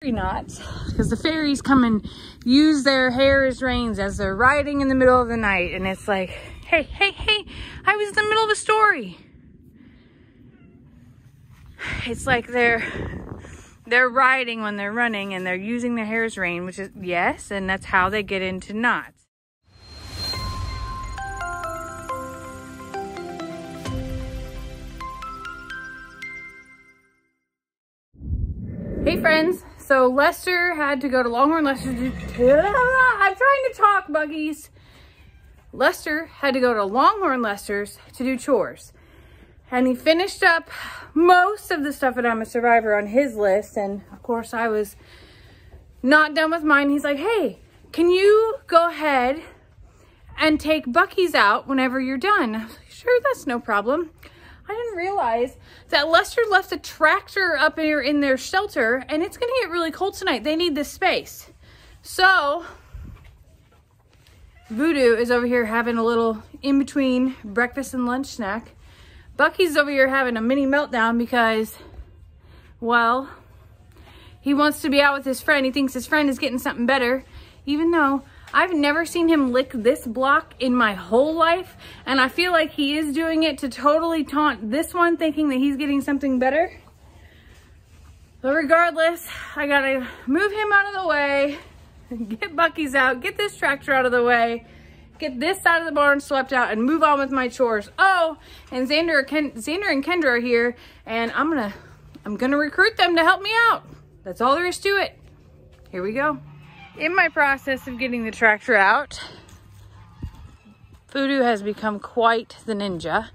Knots, because the fairies come and use their hair as reins as they're riding in the middle of the night, and it's like, hey, I was in the middle of a story. It's like they're riding when they're running, and they're using their hair as rein, which is, yes, and that's how they get into knots. Hey friends, so Lester had to go to Longhorn Lester's. I'm trying to talk, buggies. Lester had to go to Longhorn Lester's to do chores. And he finished up most of the stuff at I'm a Survivor on his list. And of course I was not done with mine. He's like, hey, can you go ahead and take Buc-ee's out whenever you're done? I was like, sure, that's no problem. I didn't realize that Lester left a tractor up here in their shelter, and it's gonna get really cold tonight. They need this space. So Voodoo is over here having a little in-between breakfast and lunch snack. Buc-ee's over here having a mini meltdown because, well, he wants to be out with his friend. He thinks his friend is getting something better, even though I've never seen him lick this block in my whole life, and I feel like he is doing it to totally taunt this one, thinking that he's getting something better. But regardless, I gotta move him out of the way, get Buc-ee's out, get this tractor out of the way, get this side of the barn swept out, and move on with my chores. Oh, and Xander and Kendra are here, and I'm gonna recruit them to help me out. That's all there is to it. Here we go. In my process of getting the tractor out, Voodoo has become quite the ninja.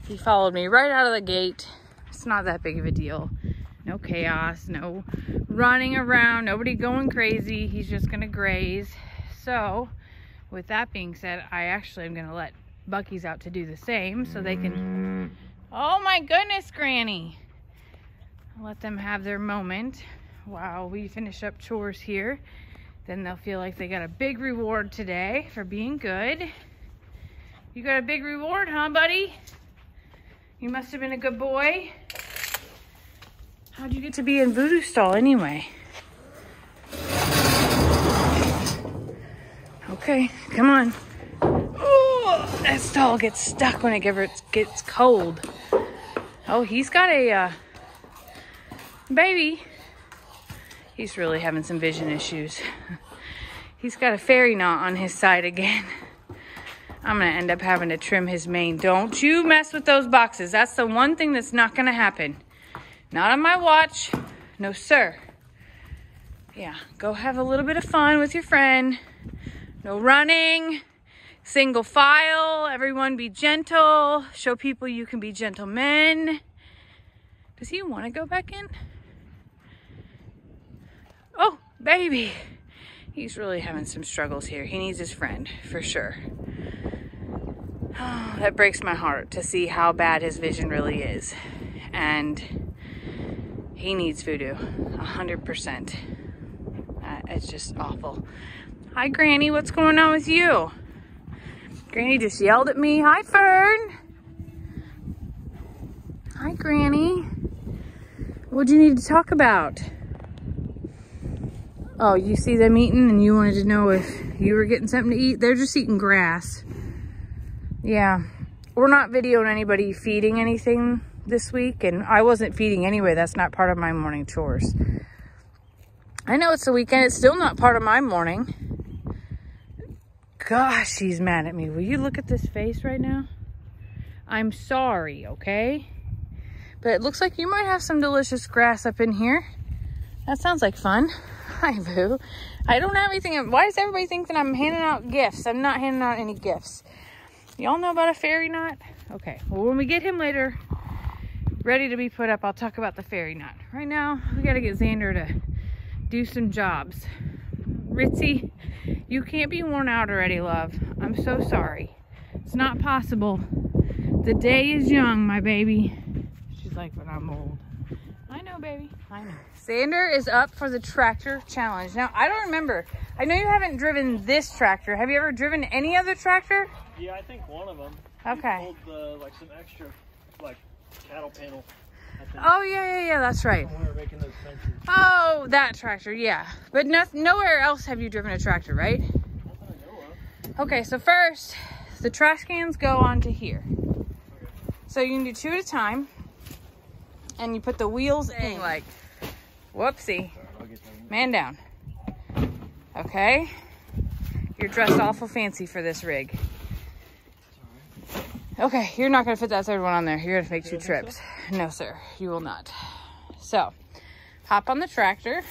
He followed me right out of the gate. It's not that big of a deal. No chaos, no running around, nobody going crazy. He's just gonna graze. So, with that being said, I actually am gonna let Buc-ee's out to do the same so they can, oh my goodness, Granny. Let them have their moment while we finish up chores here. Then they'll feel like they got a big reward today for being good. You got a big reward, huh, buddy? You must have been a good boy. How'd you get to be in Voodoo's stall anyway? Okay, come on. Oh, that stall gets stuck when it gets cold. Oh, he's got a baby. He's really having some vision issues. He's got a fairy knot on his side again. I'm gonna end up having to trim his mane. Don't you mess with those boxes. That's the one thing that's not gonna happen. Not on my watch. No, sir. Yeah, go have a little bit of fun with your friend. No running. Single file. Everyone be gentle. Show people you can be gentlemen. Does he want to go back in? Oh, baby. He's really having some struggles here. He needs his friend, for sure. Oh, that breaks my heart to see how bad his vision really is. And he needs Voodoo, 100%. It's just awful. Hi, Granny. What's going on with you? Granny just yelled at me. Hi, Fern. Hi, Granny. What'd you need to talk about? Oh, you see them eating and you wanted to know if you were getting something to eat? They're just eating grass. Yeah, we're not videoing anybody feeding anything this week, and I wasn't feeding anyway. That's not part of my morning chores. I know it's the weekend. It's still not part of my morning. Gosh, she's mad at me. Will you look at this face right now? I'm sorry, okay? But it looks like you might have some delicious grass up in here. That sounds like fun. Hi, Boo. I don't have anything. Why does everybody think that I'm handing out gifts? I'm not handing out any gifts. Y'all know about a fairy knot? Okay, well, when we get him later, ready to be put up, I'll talk about the fairy knot. Right now, we gotta get Xander to do some jobs. Ritzy, you can't be worn out already, love. I'm so sorry. It's not possible. The day is young, my baby. She's like, but I'm old. I know, baby. I know. Xander is up for the tractor challenge. Now, I don't remember. I know you haven't driven this tractor. Have you ever driven any other tractor? Yeah, I think one of them. Okay. He pulled like some extra, like, cattle panel. Oh, yeah, that's right. When we were making those fences. Oh, that tractor, yeah. But nowhere else have you driven a tractor, right? Not that I know of. Okay, so first, the trash cans go onto here. Okay. So you can do 2 at a time. And you put the wheels in like, whoopsie. Sorry, I'll get that. Man down. Okay. You're dressed awful fancy for this rig. Okay, you're not gonna fit that third one on there. You're gonna make 2 trips. So? No, sir, you will not. So, hop on the tractor.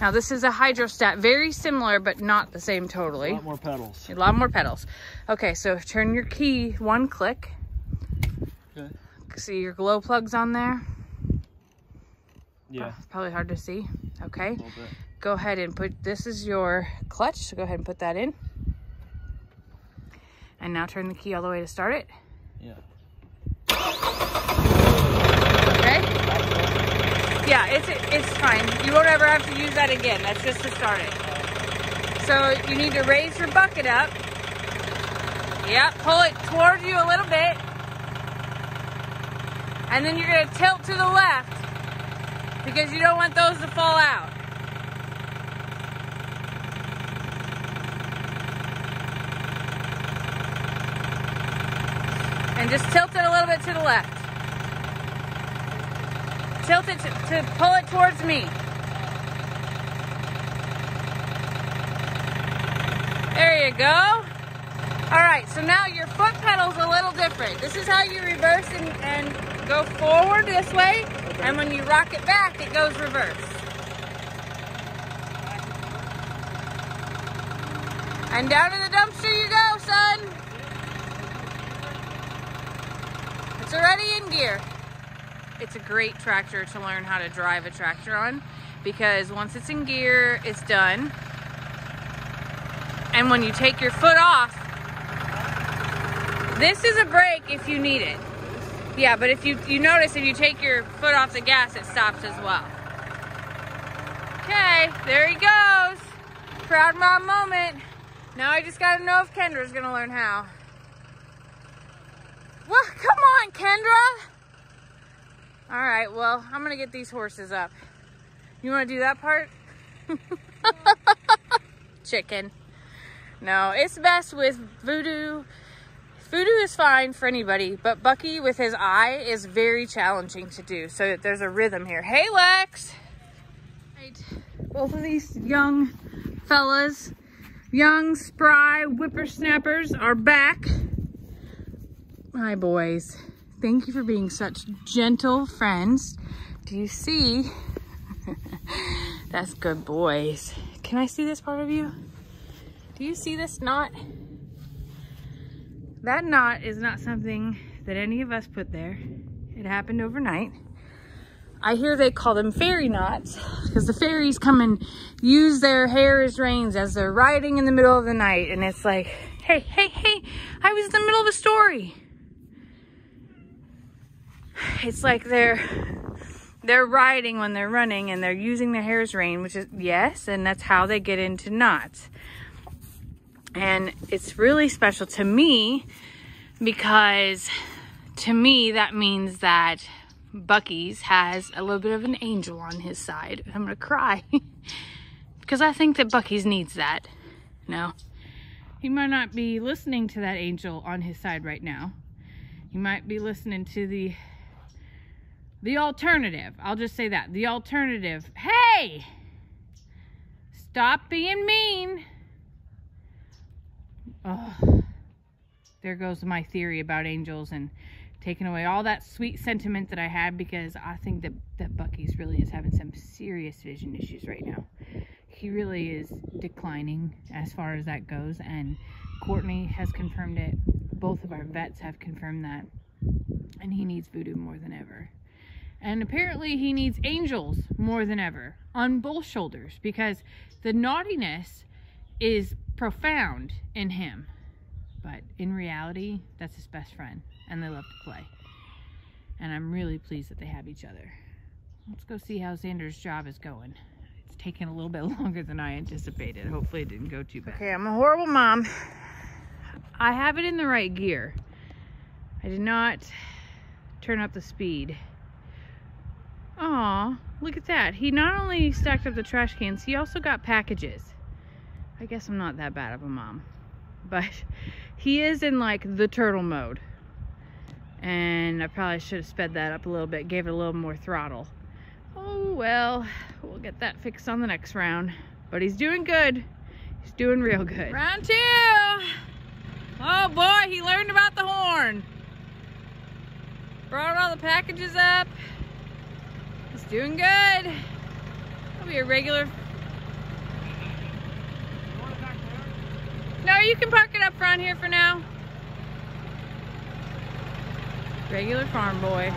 Now this is a hydrostat, very similar, but not the same totally. A lot more pedals. A lot more pedals. Okay, so turn your key 1 click. Okay. See your glow plugs on there? Yeah. It's probably hard to see. Okay. A little bit. Go ahead and put, this is your clutch, so go ahead and put that in. And now turn the key all the way to start it. Yeah. Okay? Yeah, it's fine. You won't ever have to use that again. That's just to start it. So you need to raise your bucket up. Yep, pull it toward you a little bit. And then you're gonna tilt to the left because you don't want those to fall out. And just tilt it a little bit to the left. Tilt it to pull it towards me. There you go. All right, so now your foot pedal's a little different. This is how you reverse and go forward this way. Okay. And when you rock it back, it goes reverse. And down to the dumpster you go, son. It's already in gear. It's a great tractor to learn how to drive a tractor on because once it's in gear, it's done. And when you take your foot off, this is a brake if you need it. Yeah, but if you notice if you take your foot off the gas, it stops as well. Okay, there he goes. Proud mom moment. Now I just gotta know if Kendra's gonna learn how. Well, come on, Kendra. All right, well, I'm gonna get these horses up. You wanna do that part? Chicken. No, it's best with Voodoo. Voodoo is fine for anybody, but Bucky with his eye is very challenging to do. So there's a rhythm here. Hey, Lex. Right. Both of these young fellas, young, spry whippersnappers are back. Hi, boys. Thank you for being such gentle friends. Do you see? That's good boys. Can I see this part of you? Do you see this knot? That knot is not something that any of us put there. It happened overnight. I hear they call them fairy knots because the fairies come and use their hair as reins as they're riding in the middle of the night. And it's like, hey, hey, hey, I was in the middle of a story. It's like they're riding when they're running and they're using their hair as rein, which is, yes, and that's how they get into knots. And it's really special to me because to me that means that Bucky's has a little bit of an angel on his side. I'm gonna cry because I think that Bucky's needs that. No, he might not be listening to that angel on his side right now. He might be listening to the alternative. I'll just say that. The alternative. Hey! Stop being mean. Oh, there goes my theory about angels and taking away all that sweet sentiment that I had because I think that Bucky's really is having some serious vision issues right now. He really is declining as far as that goes, and Courtney has confirmed it. Both of our vets have confirmed that, and he needs Voodoo more than ever. And apparently he needs angels more than ever on both shoulders because the naughtiness is profound in him. But in reality, that's his best friend and they love to play. And I'm really pleased that they have each other. Let's go see how Xander's job is going. It's taking a little bit longer than I anticipated. Hopefully it didn't go too bad. Okay, I'm a horrible mom. I have it in the right gear. I did not turn up the speed. Aw, look at that. He not only stacked up the trash cans, he also got packages. I guess I'm not that bad of a mom. But he is in like the turtle mode. And I probably should have sped that up a little bit, gave it a little more throttle. Oh well, we'll get that fixed on the next round. But he's doing good. He's doing real good. Round 2. Oh boy, he learned about the horn. Brought all the packages up. He's doing good. He'll be a regular. No, you can park it up front here for now. Regular farm boy.